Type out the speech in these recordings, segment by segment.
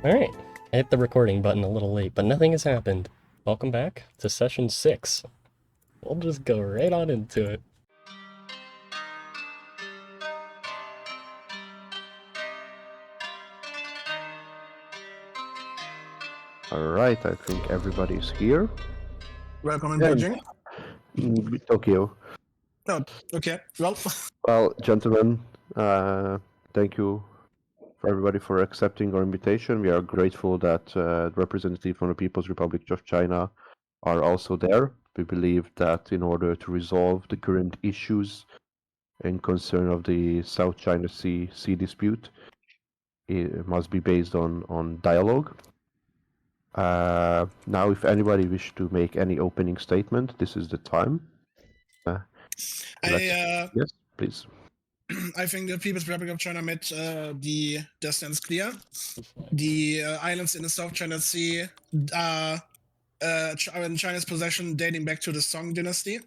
Alright, I hit the recording button a little late, but nothing has happened. Welcome back to session 6. We'll just go right on into it. Alright, I think everybody's here. Welcome in And Beijing. Tokyo. Oh, okay. Well, Well, gentlemen, thank you for everybody for accepting our invitation. We are grateful that representatives from the People's Republic of China are also there. We believe that in order to resolve the current issues in concern of the South China Sea dispute, it must be based on dialogue. Now, if anybody wish to make any opening statement, this is the time. Yes, please. I think the People's Republic of China made the stance clear. The islands in the South China Sea are in China's possession dating back to the Song Dynasty,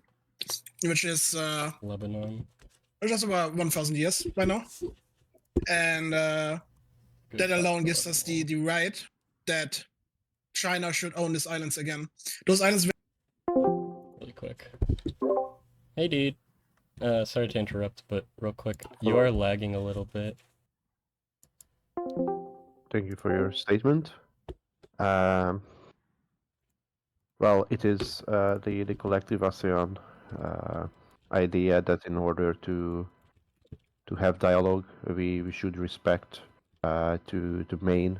which is Lebanon. about 1,000 years by now. And that alone gives us the right that China should own these islands again. Those islands... Really quick. Hey dude. Sorry to interrupt, but real quick, you are lagging a little bit. Thank you for your statement. Well, it is the collective ASEAN idea that in order to have dialogue, we should respect to the main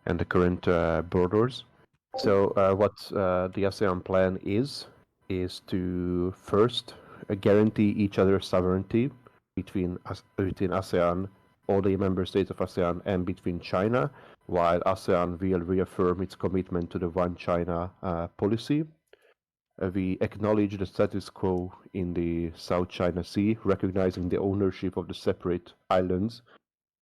and the current borders. So what the ASEAN plan is to first guarantee each other's sovereignty between ASEAN, all the member states of ASEAN, and between China, while ASEAN will reaffirm its commitment to the One China policy. We acknowledge the status quo in the South China Sea, recognizing the ownership of the separate islands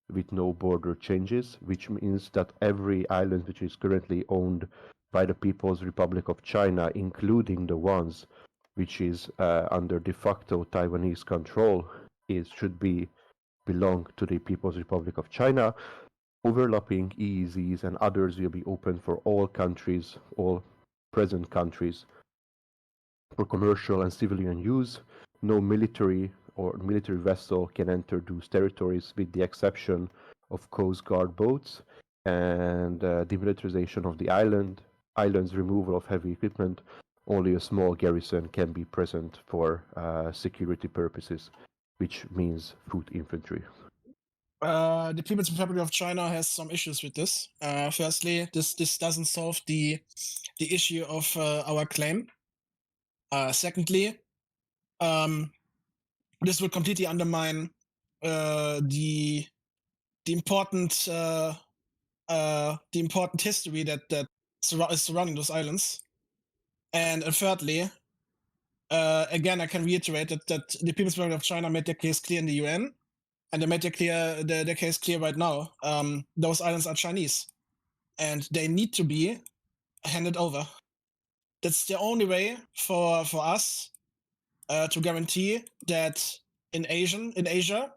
with no border changes, which means that every island which is currently owned by the People's Republic of China, including the ones which is under de facto Taiwanese control, should belong to the People's Republic of China. Overlapping EEZs and others will be open for all countries, all present countries, for commercial and civilian use. No military vessel can enter those territories, with the exception of Coast Guard boats, and demilitarization of the island's removal of heavy equipment. Only a small garrison can be present for security purposes, which means foot infantry. The People's Republic of China has some issues with this. Firstly, this doesn't solve the issue of our claim. Secondly, this will completely undermine the important history that is surrounding those islands. And thirdly, again, I can reiterate that the People's Republic of China made their case clear in the UN, and they made their case clear right now. Those islands are Chinese, and they need to be handed over. That's the only way for us to guarantee that in Asia,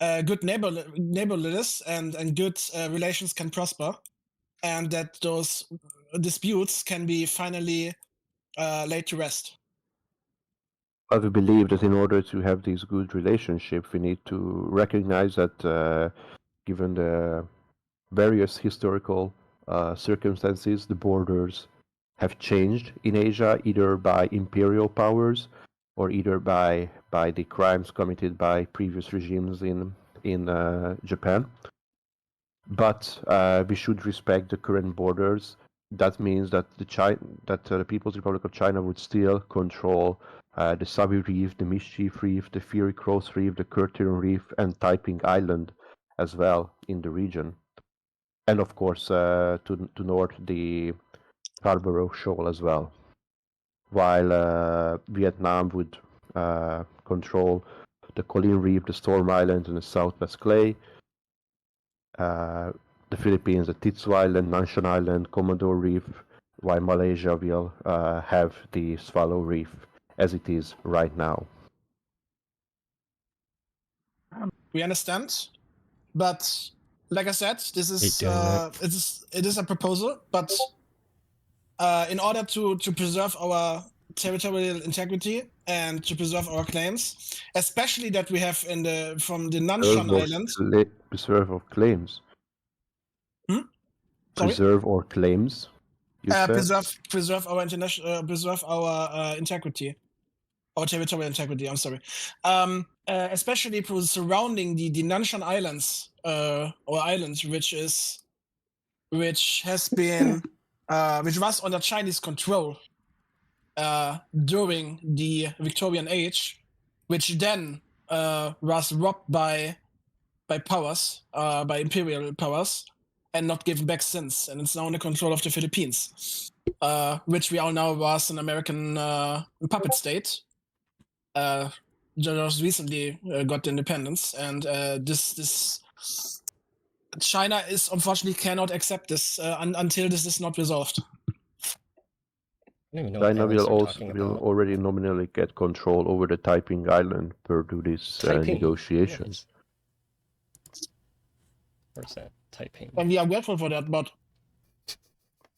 good neighborliness and good relations can prosper, and that those disputes can be finally laid to rest. But we believe that in order to have these good relationships, we need to recognize that given the various historical circumstances, the borders have changed in Asia, either by imperial powers or either by the crimes committed by previous regimes in Japan. But we should respect the current borders. That means that the People's Republic of China would still control the Sabi Reef, the Mischief Reef, the Fury Cross Reef, the Territorial Reef, and Taiping Island as well in the region. And of course, to north, the Scarborough Shoal as well. While Vietnam would control the Colin Reef, the Storm Island, and the Southwest Clay. The Philippines, the Titsu Island, Nanshan Island, Commodore Reef, while Malaysia will have the Swallow Reef as it is right now. We understand, but like I said, this is Hate doing it is a proposal, but in order to preserve our territorial integrity and to preserve our claims, especially that we have from the Nanshan Island. Preserve of claims. Sorry? Preserve or claims. You said? Preserve our international preserve our integrity, our territorial integrity. I'm sorry. Especially surrounding the Nanshan Islands or islands, which has been which was under Chinese control during the Victorian Age, which then was robbed by powers, by imperial powers, and not given back since. And it's now under control of the Philippines, which we all know was an American puppet state. Just recently got independence, and this China is unfortunately cannot accept this until this is not resolved. I don't even know what China islands will they're talking about. already nominally get control over the Taiping Island per to these Taiping. negotiations. Where's that? Taiping. And we are grateful for that, but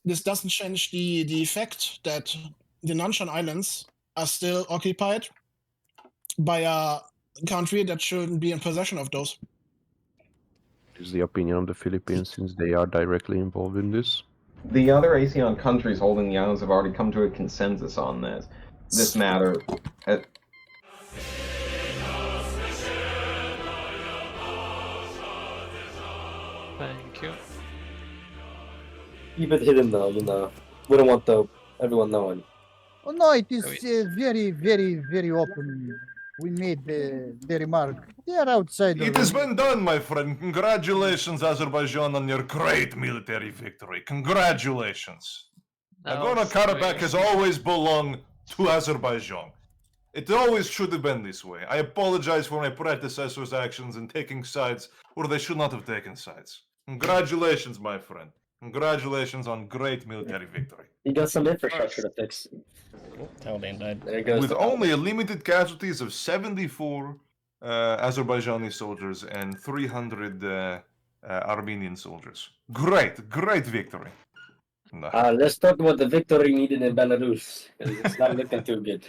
this doesn't change the fact that the Nanshan Islands are still occupied by a country that shouldn't be in possession of those. Is the opinion of the Philippines since they are directly involved in this? The other ASEAN countries holding the islands have already come to a consensus on this matter. Thank you. Keep it hidden though, we don't want everyone knowing. Oh, no, it is very, very, very open. We made the remark. They are outside. It has been done, my friend. Congratulations, Azerbaijan, on your great military victory. Congratulations. Nagorno-Karabakh has always belonged to Azerbaijan. It always should have been this way. I apologize for my predecessors' actions in taking sides where they should not have taken sides. Congratulations, my friend. Congratulations on great military victory. You got some infrastructure to fix. Oh, Taliban died. There goes With the only a limited casualties of 74 Azerbaijani soldiers and 300 Armenian soldiers. Great victory. No. Let's talk about the victory needed in Belarus. It's not looking too good.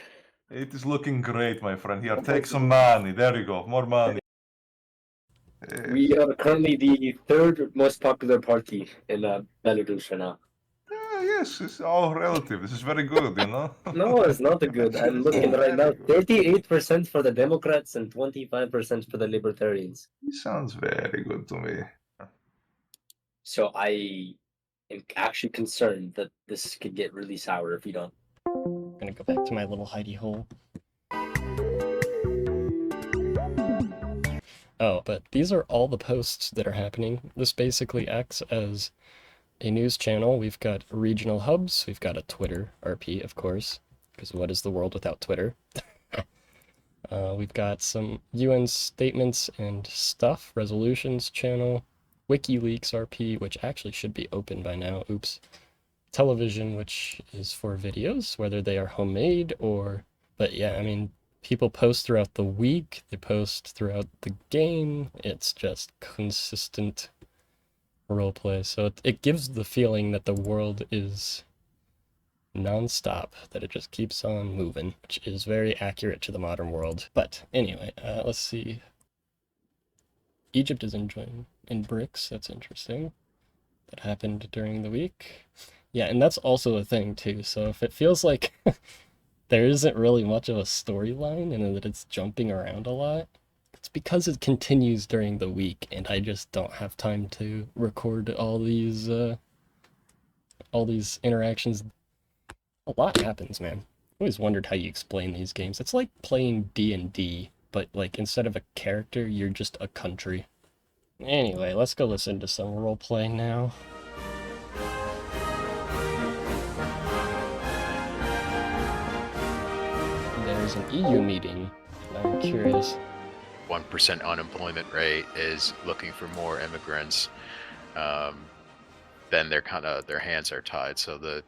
It is looking great, my friend. Here, take some money. There you go. More money. We are currently the third most popular party in Belarus right now. Yes, it's all relative. This is very good, No, it's not good. I'm looking right now. 38% for the Democrats and 25% for the Libertarians. It sounds very good to me. So I am actually concerned that this could get really sour if you don't. I'm gonna go back to my little hidey hole. Oh, but these are all the posts that are happening. This basically acts as a news channel. We've got regional hubs. We've got a Twitter RP, of course, because what is the world without Twitter? We've got some UN statements and stuff, resolutions channel, WikiLeaks RP, which actually should be open by now. Oops. Television, which is for videos, whether they are homemade or... But yeah, I mean, people post throughout the week. They post throughout the game. It's just consistent roleplay, so it gives the feeling that the world is non-stop, that it just keeps on moving, which is very accurate to the modern world. But anyway, let's see. Egypt is in BRICS. That's interesting. That happened during the week. Yeah, and that's also a thing too. So if it feels like there isn't really much of a storyline and that it's jumping around a lot, it's because it continues during the week, and I just don't have time to record all these interactions. A lot happens, man. I always wondered how you explain these games. It's like playing D&D, but like instead of a character, you're just a country. Anyway, let's go listen to some roleplay now. There's an EU meeting. I'm curious. 1% unemployment rate is looking for more immigrants. Then their hands are tied. So the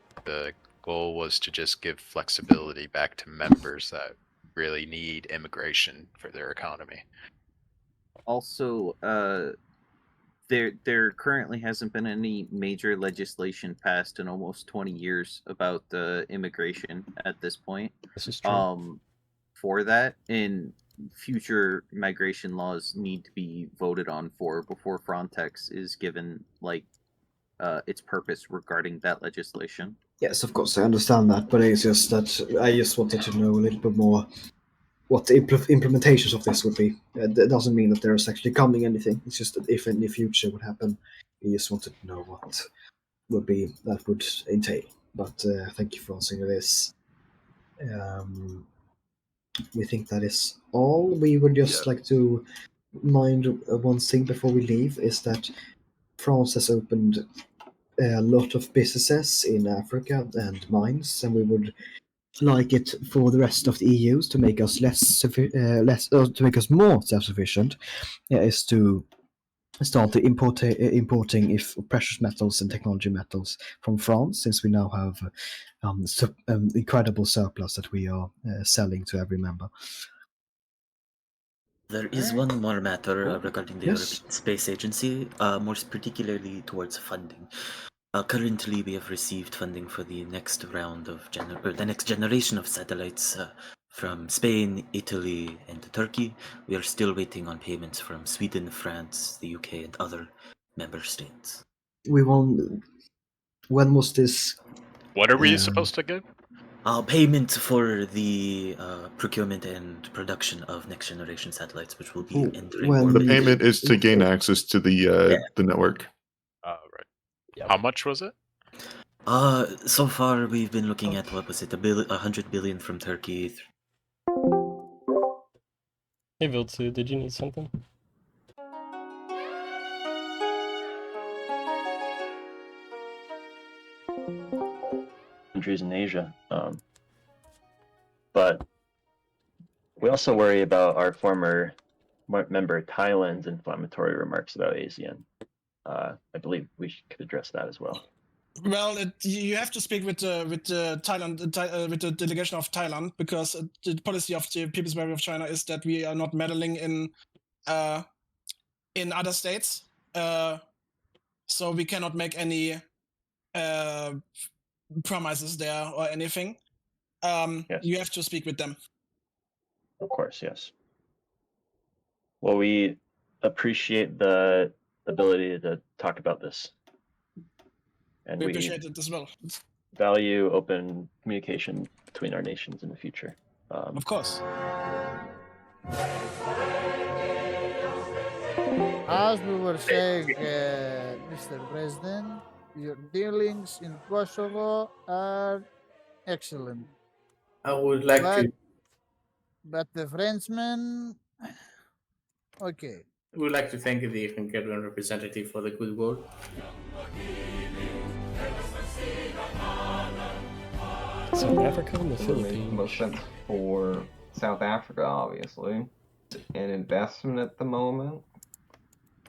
goal was to just give flexibility back to members that really need immigration for their economy. Also, there currently hasn't been any major legislation passed in almost 20 years about immigration at this point. This is true. For that, and future migration laws need to be voted on for before Frontex is given its purpose regarding that legislation. Yes, of course, I understand that, but it's just that I just wanted to know a little bit more what the implementations of this would be. That doesn't mean that there is actually coming anything. It's just that if in the future would happen, we just wanted to know what would entail. But thank you for answering this. We think that is all. We would just like to mind one thing before we leave is that France has opened a lot of businesses in Africa and mines, and we would like it for the rest of the EU to make us to make us more self-sufficient. Is to start importing precious metals and technology metals from France, since we now have incredible surplus that we are selling to every member. There is one more matter regarding the Yes. European Space Agency, more particularly towards funding. Currently, we have received funding for the next round of the next generation of satellites from Spain, Italy, and Turkey. We are still waiting on payments from Sweden, France, the UK, and other member states. When was this? What are we supposed to get? Payment for the procurement and production of next generation satellites, which will be entering when- orbit. The payment is to gain access to the network. Right. How much was it? So far we've been looking at, what was it, 100 billion from Turkey. Hey Viltsu, did you need something? Countries in Asia. But we also worry about our former member Thailand's inflammatory remarks about ASEAN. I believe we could address that as well. Well, you have to speak with Thailand, with the delegation of Thailand, because the policy of the People's Republic of China is that we are not meddling in other states, so we cannot make any promises there or anything. Yes. You have to speak with them. Of course, yes. Well, we appreciate the ability to talk about this. And We appreciate it as well. value open communication between our nations in the future. Of course. As we were saying, Mr. President, your dealings in Kosovo are excellent. I would like to. But the Frenchmen, okay. We would like to thank the Hungarian representative for the good work. South Africa and the It would make the Philippines. most sense for South Africa, obviously. An investment at the moment.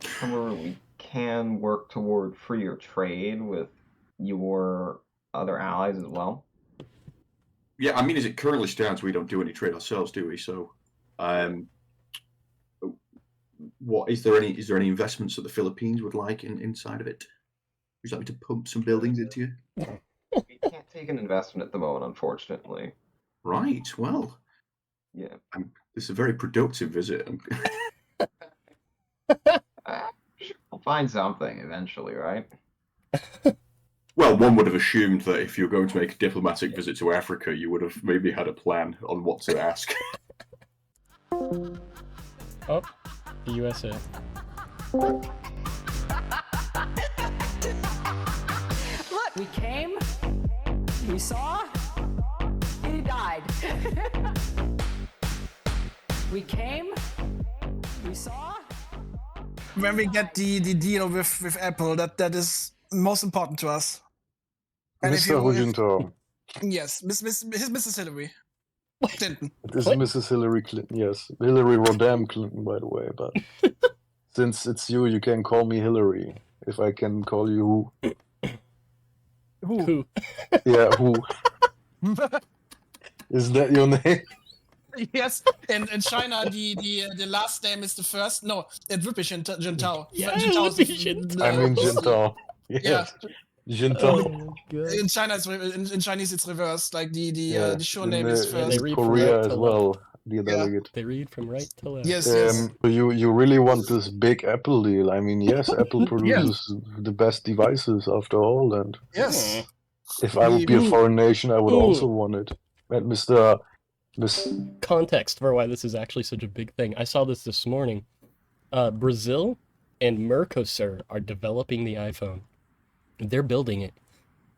However, we can work toward freer trade with your other allies as well. Yeah, I mean, as it currently stands, we don't do any trade ourselves, do we? So, what is there any investments that the Philippines would like inside of it? Would you like me to pump some buildings into you? We can't take an investment at the moment, unfortunately. Right. Well, yeah. This is a very productive visit. We'll find something eventually, right? Well, one would have assumed that if you're going to make a diplomatic visit to Africa, you would have maybe had a plan on what to ask. Oh, the USA. Look, we came, we saw, he died. We came, we saw. When we get the deal with Apple, that is most important to us. And if Mr. you- Hujinto. Yes, Mrs. Hillary Clinton. It is Mrs. Hillary Clinton, yes. Hillary Rodham Clinton, by the way, but since it's you, you can call me Hillary. If I can call you Who? Yeah, who? Is that your name? Yes, in China, the last name is the first. No, it would be Jintao. Yeah, Jintao it would be is Jintao. I mean Jintao. Yeah. Yes. Jintao. Oh my god. In China, in Chinese, it's reversed. Like the show name in, is Yeah, first. they in read from Korea right as to well, left. dear delegate. They read from right to left. Yes, yes. So you really want this big Apple deal? I mean, yes, Apple produces the best devices after all, and Yes. if I would be a foreign nation, I would also want it. And Mr. Context for why this is actually such a big thing. I saw this morning. Brazil and Mercosur are developing the iPhone. They're building it.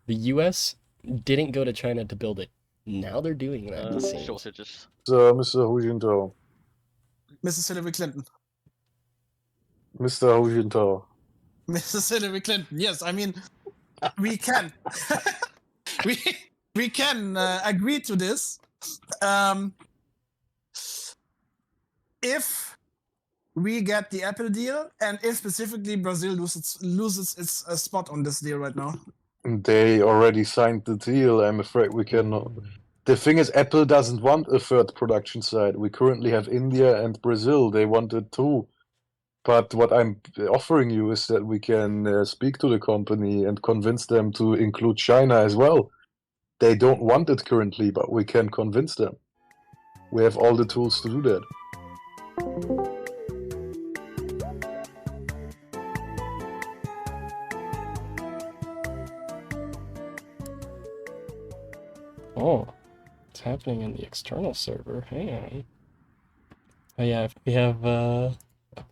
The US didn't go to China to build it. Now they're doing that. Shortages. Mr. Hu Jintao. Mrs. Hillary Clinton. Mr. Hu Jintao. Mrs. Hillary Clinton. Yes, I mean, we can. we can agree to this. If we get the Apple deal, and if specifically Brazil loses its spot on this deal right now. They already signed the deal. I'm afraid we cannot. The thing is, Apple doesn't want a third production site. We currently have India and Brazil. They wanted two. But what I'm offering you is that we can speak to the company and convince them to include China as well. They don't want it currently, but we can convince them. We have all the tools to do that. Oh, it's happening in the external server. Hang on. Oh yeah, we have a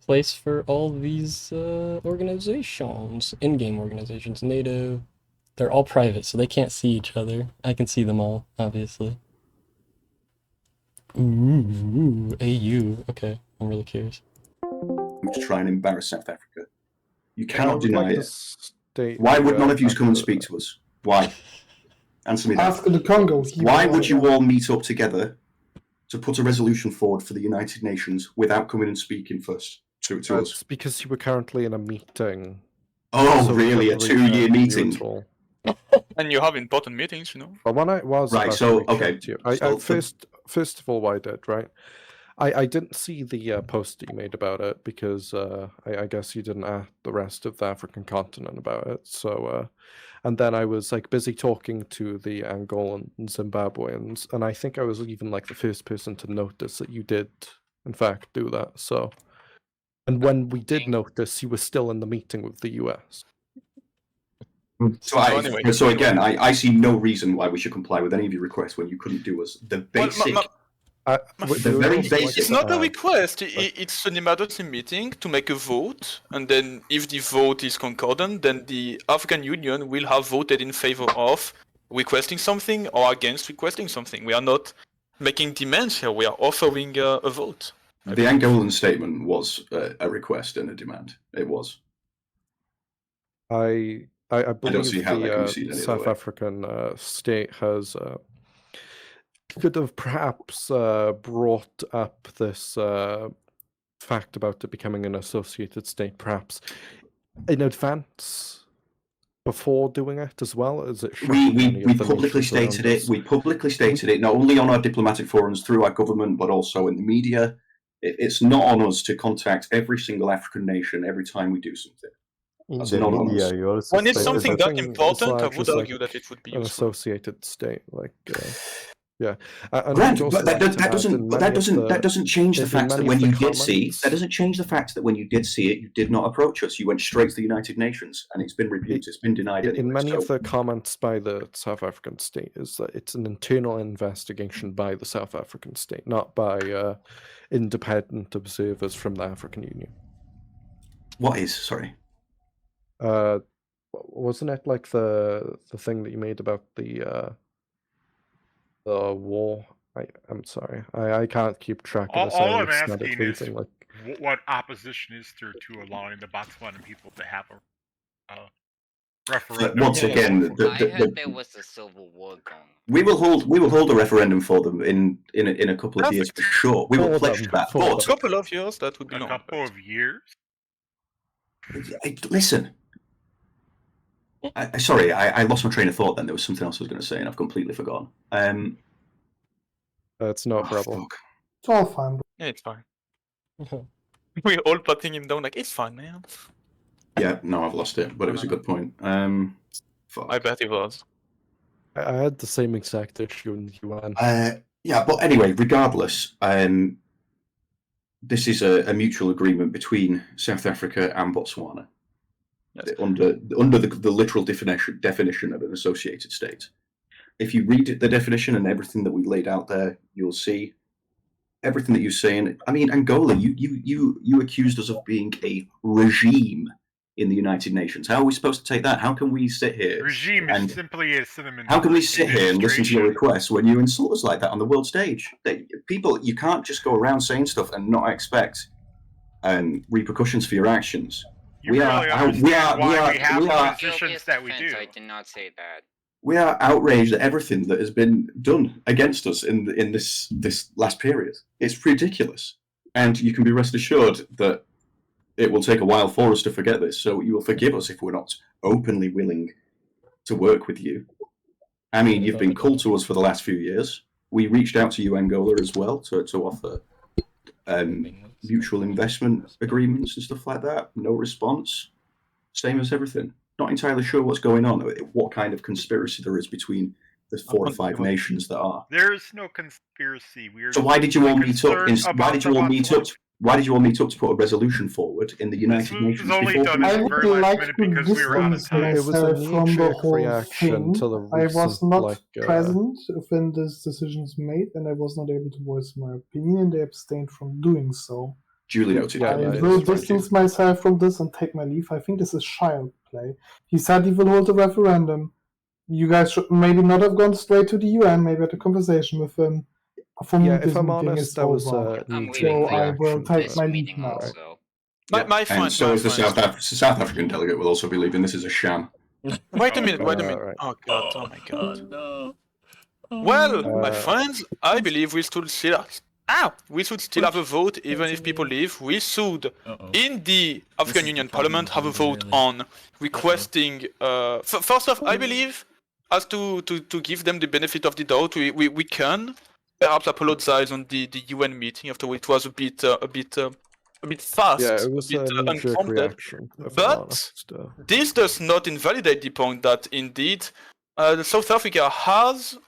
place for all these organizations, in-game organizations, native. They're all private, so they can't see each other. I can see them all, obviously. Ooh, AU. Okay, I'm really curious. To try and embarrass South Africa. You I cannot would deny like to it. state Why would that, none of you come and speak to us? Why? Answer me that. After the Congo. Why would you all meet up together to put a resolution forward for the United Nations without coming and speaking first to us? It's because you were currently in a meeting. Oh, So we really? A couldn't reach 2-year out to you meeting? at all. And you have important meetings, you know. But when I was Right, about so, to reach okay, out to you, so first of all, what I did, right? I didn't see the post that you made about it because I guess you didn't ask the rest of the African continent about it. So, and then I was like busy talking to the Angolan and Zimbabweans, and I think I was even like the first person to notice that you did, in fact, do that. So, and when we did notice, you were still in the meeting with the US. So again, I see no reason why we should comply with any of your requests when you couldn't do us the basic. The very basic. It's not a request. It's an emergency meeting to make a vote, and then if the vote is concordant, then the African Union will have voted in favor of requesting something or against requesting something. We are not making demands here. We are offering a vote. The Angolan statement was a request and a demand. It was. I believe see how that can be seen the any other South way. African state has could have perhaps brought up this fact about it becoming an associated state, perhaps in advance before doing it as well. Is it? We publicly stated it. We publicly stated it not only on our diplomatic forums through our government, but also in the media. It's not on us to contact every single African nation every time we do something. That's not on us. When it's something that It's important, I like would just argue that it would be an useful. associated state, like. Yeah, and Grant, I'd also but that like to add doesn't. in But many that of the- doesn't change the in fact that many when of the you did see, comments- that doesn't change the fact that when you did see it, you did not approach us. You went straight to the United Nations, and it's been rebuked. It's been denied. In Anyway, many so. of the comments by the South African state is that it's an internal investigation by the South African state, not by independent observers from the African Union. What is? Sorry. Wasn't it like the thing that you made about the war? I'm sorry, I can't keep track of this. All I'm It's not asking is everything, like what opposition is there to allowing the Botswana people to have a referendum? Once again, I heard there was a civil war going. we will hold a referendum for them in a couple of years for sure. We will pledge to that. But A couple of years, that would be A long. couple of years? listen, sorry, I lost my train of thought. Then there was something else I was going to say, and I've completely forgotten. it's no problem. It's all fine. Yeah, it's fine. We're all patting him down like, it's fine, man. Yeah, no, I've lost it, but it was a good point. I bet it was. I had the same exact issue in UN. Yeah, but anyway, regardless, this is a mutual agreement between South Africa and Botswana under the literal definition of an associated state. If you read the definition and everything that we laid out there, you'll see everything that you're saying. I mean, Angola, you accused us of being a regime in the United Nations. How are we supposed to take that? How can we sit here? Regime is simply a synonym. How can we sit here and listen to your requests when you insult us like that on the world stage? People, you can't just go around saying stuff and not expect repercussions for your actions. You really understand why we have the positions that we do. I did not say that. We are outraged at everything that has been done against us in this last period. It's ridiculous, and you can be rest assured that it will take a while for us to forget this. So you will forgive us if we're not openly willing to work with you. I mean, you've been cool to us for the last few years. We reached out to you, Angola, as well, to offer mutual investment agreements and stuff like that. No response. Same as everything. Not entirely sure what's going on, what kind of conspiracy there is between the 4 or 5 nations that are. There's no conspiracy. So why did you all meet up? Why did you all meet up to put a resolution forward in the United Nations? I would like to distance myself from the whole thing. I was not present when this decision was made, and I was not able to voice my opinion, and they abstained from doing so. Duly noted. I will distance myself from this and take my leave. I think this is child play. He said he will hold a referendum. You guys should maybe not have gone straight to the UN, maybe had a conversation with him. For me, if I'm honest, that was so I will take my leave now. My friend, and so is the South African delegate will also be leaving. This is a sham. Wait a minute. Right. Oh god, oh my god. Well, my friends, I believe we should still have a vote even if people leave. We should, in the African Union Parliament, have a vote on requesting. First off, I believe, as to give them the benefit of the doubt, we can perhaps apologize on the UN meeting after it was a bit fast, Yeah, it was a bit a knee-jerk unprompted. reaction. if I'm But honest. this does not invalidate the point that indeed South Africa has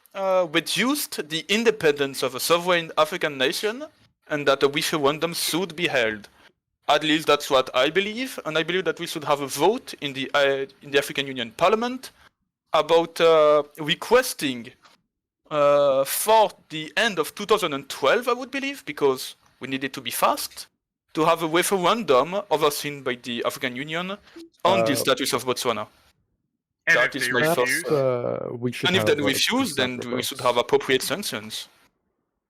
reduced the independence of a sovereign African nation, and that a referendum should be held. At least that's what I believe, and I believe that we should have a vote in the African Union Parliament about requesting for the end of 2012, I would believe, because we need it to be fast, to have a referendum overseen by the African Union on the status of Botswana. And That if is they my refuse? first. We should And if have, they two refuse, then separate we should votes. have appropriate sanctions.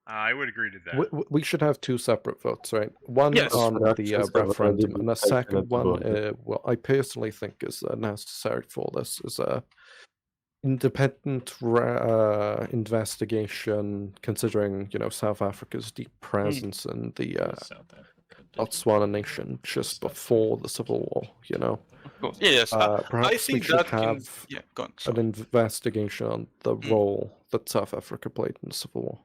I would agree to that. We should have 2 separate votes, right? One Yes. on the Actions have referendum, already and a been taken second at the one, vote. well, I personally think is necessary for this, is a independent investigation, considering, South Africa's deep presence in the Botswana nation just before the civil war, Of course. Yes. Perhaps I think we should that have go on, an investigation on the role that South Africa played in the civil war.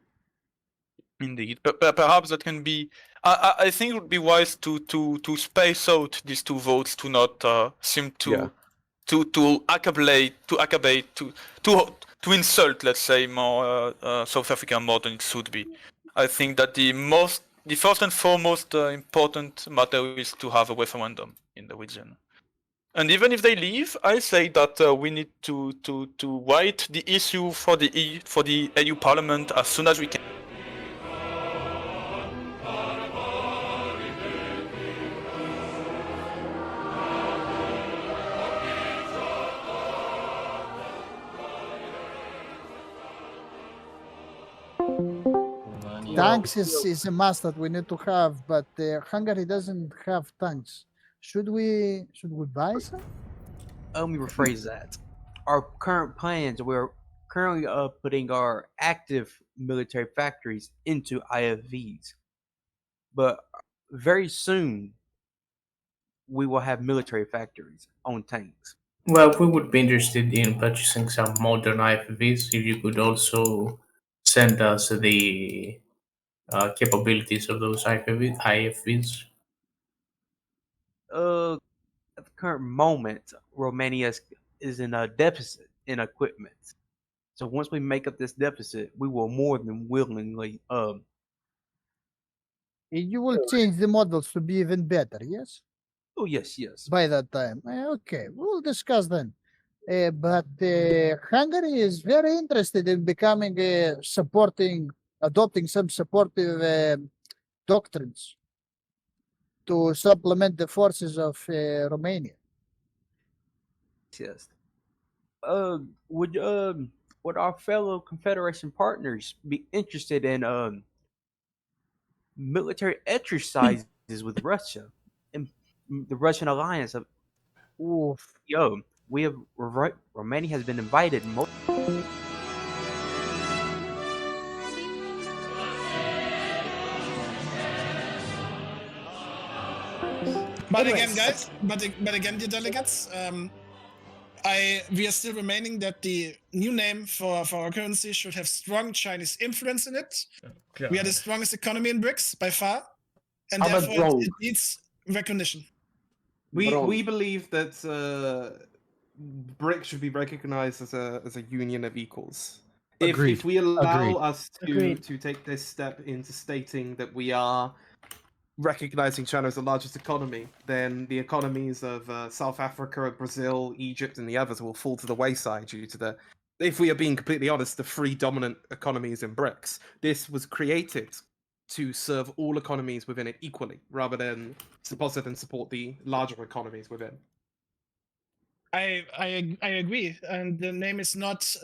Indeed, but perhaps that can be. I think it would be wise to space out these 2 votes to not seem to insult, let's say, more South Africa more than it should be. I think that the first and foremost important matter is to have a referendum in the region. And even if they leave, I say that we need to write the issue for the EU Parliament as soon as we can. Tanks is a must that we need to have, but Hungary doesn't have tanks. Should we buy some? Let me rephrase that. Our current plans, we're currently putting our active military factories into IFVs. But very soon, we will have military factories on tanks. Well, we would be interested in purchasing some modern IFVs. If you could also send us the capabilities of those IFVs? At the current moment, Romania is in a deficit in equipment. So once we make up this deficit, we will more than willingly You will change the models to be even better, yes? Oh yes, yes. By that time, okay, we'll discuss then. But Hungary is very interested in becoming adopting some supportive doctrines to supplement the forces of Romania. Yes. Would our fellow Confederation partners be interested in military exercises with Russia and the Russian alliance of? Oof. We have Romania has been invited. But again, guys, but again, dear delegates, we are still remaining that the new name for our currency should have strong Chinese influence in it. We are the strongest economy in BRICS by far, and How about therefore broke? it needs recognition. We believe that BRICS should be recognized as a union of equals. Agreed. If we allow Agreed. us to take this step into stating that we are recognizing China as the largest economy, then the economies of South Africa, Brazil, Egypt, and the others will fall to the wayside due to the, if we are being completely honest, the three dominant economies in BRICS. This was created to serve all economies within it equally, rather than support and support the larger economies within. I agree, and the name is not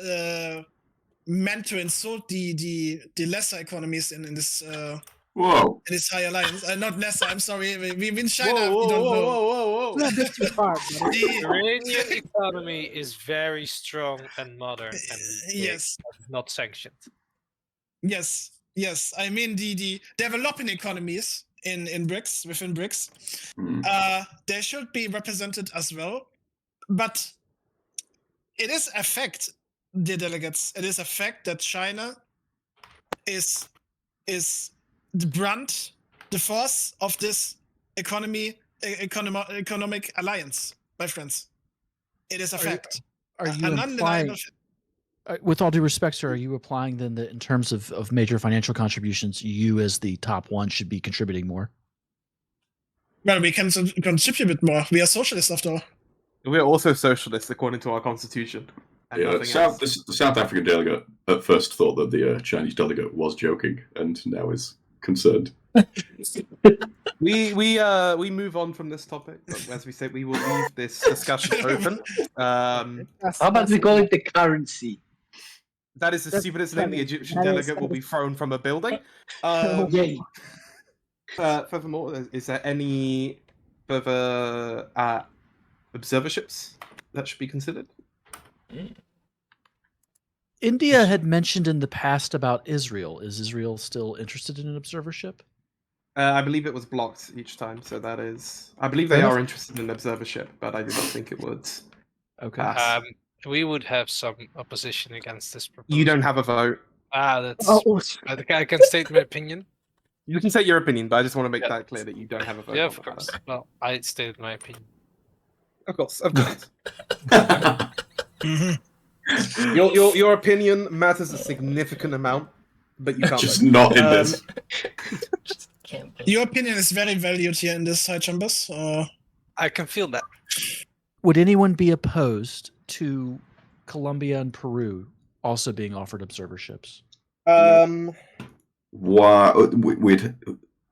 meant to insult the lesser economies in this. Whoa. In this high alliance, not lesser. I'm sorry. We in China. We don't know. The Iranian economy is very strong and modern, and yes, not sanctioned. Yes. I mean the developing economies in BRICS, within BRICS, they should be represented as well. But it is a fact, dear delegates. It is a fact that China is the brunt, the force of this economic alliance, my friends. It is a fact. Are you an undeniable implying, with all due respect, sir, are you implying then that in terms of major financial contributions, you as the top one should be contributing more? Well, we can contribute more. We are socialists after all. We are also socialists according to our constitution. And Yeah, nothing else. the South African delegate at first thought that the Chinese delegate was joking, and now is concerned. We move on from this topic. But as we said, we will leave this discussion open. How about we call it the currency? That is the stupidest name. The Egyptian delegate will be thrown from a building. Yay. Furthermore, is there any further observerships that should be considered? India had mentioned in the past about Israel. Is Israel still interested in an observership? I believe it was blocked each time, so that is. I believe they are interested in observership, but I do not think it would. Okay. We would have some opposition against this proposal. You don't have a vote. That's. I can state my opinion. You can say your opinion, but I just want to make that clear that you don't have a vote. Yeah, on of the course. matter. Well, I stated my opinion. Of course. Your opinion matters a significant amount, but you can't. Just vote. not in this. Your opinion is very valued here in this high chambers. I can feel that. Would anyone be opposed to Colombia and Peru also being offered observerships? Why?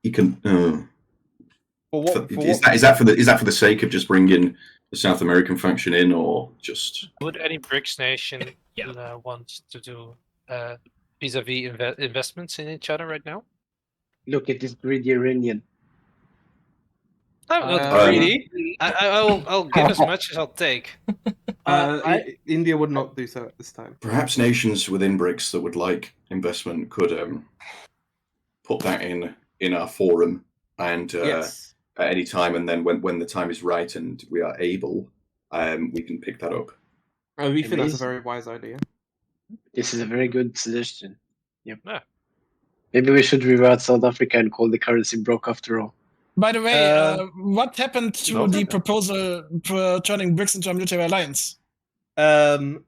You can. Is that for the sake of just bringing the South American function in, or just? Would any BRICS nation want to do vis-a-vis investments in each other right now? Look at this greedy Iranian. I'm not greedy. I'll give as much as I'll take. India would not do so at this time. Perhaps nations within BRICS that would like investment could put that in our forum and Yes. at any time, and then when the time is right and we are able, we can pick that up. We think that's a very wise idea. This is a very good suggestion. Yep. Yeah. Maybe we should revert South Africa and call the currency broke after all. By the way, what happened to the proposal for turning BRICS into a military alliance? I Maybe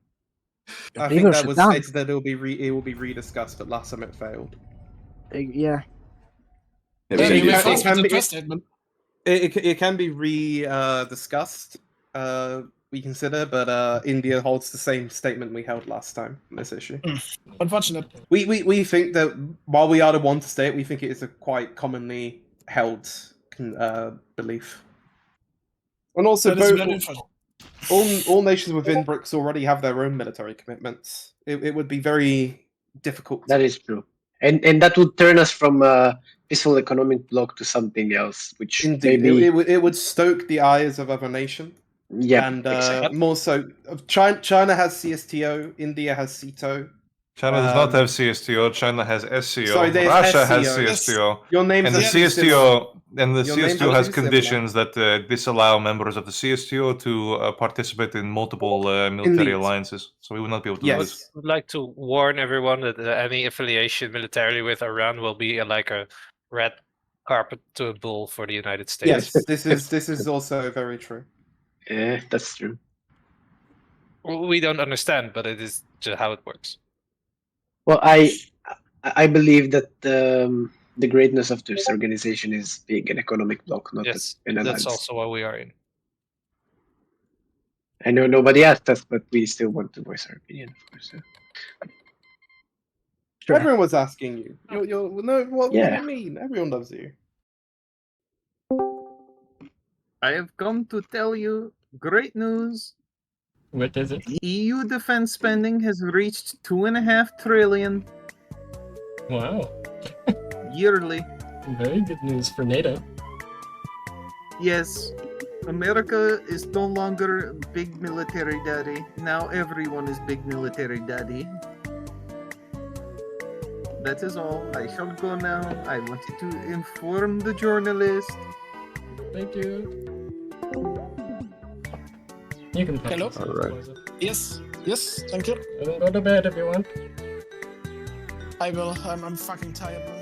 think we that should was dance. stated that it will be rediscussed, but last time it failed. Yeah. It can be discussed, reconsider, but India holds the same statement we held last time on this issue. Unfortunate. We think that while we are the one to state, we think it is a quite commonly held belief. And also, all nations within BRICS already have their own military commitments. It would be very difficult. That is true. And that would turn us from a peaceful economic bloc to something else, which Indeed, maybe... it would stoke the eyes of other nations. Yeah, and exactly. more so, China has CSTO, India has CETO. China does not have CSTO. China has SCO. Sorry, there's Russia has SCO. CSTO. Your names and the are too CSTO and the Your names CSTO are has too similar. conditions that disallow members of the CSTO to participate in multiple military Indeed. alliances. So we will not be able to do I this. would like to warn everyone that any affiliation militarily with Iran will be like a red carpet to a bull for the United States. Yes, this is also very true. Yeah, that's true. We don't understand, but it is just how it works. Well, I believe that the greatness of this organization is being an economic bloc, not Yes, an alliance. that's also why we are in. I know nobody asked us, but we still want to voice our opinion, of course. Sure. Everyone was asking you. What do Yeah. you mean? Everyone loves you. I have come to tell you great news. What is it? EU defense spending has reached 2.5 trillion Wow. yearly. Very good news for NATO. Yes, America is no longer big military daddy. Now everyone is big military daddy. That is all. I shall go now. I wanted to inform the journalist. Thank you. You can Hello? All right. Yes, thank you. Go to bed if you want. I will. I'm fucking tired now.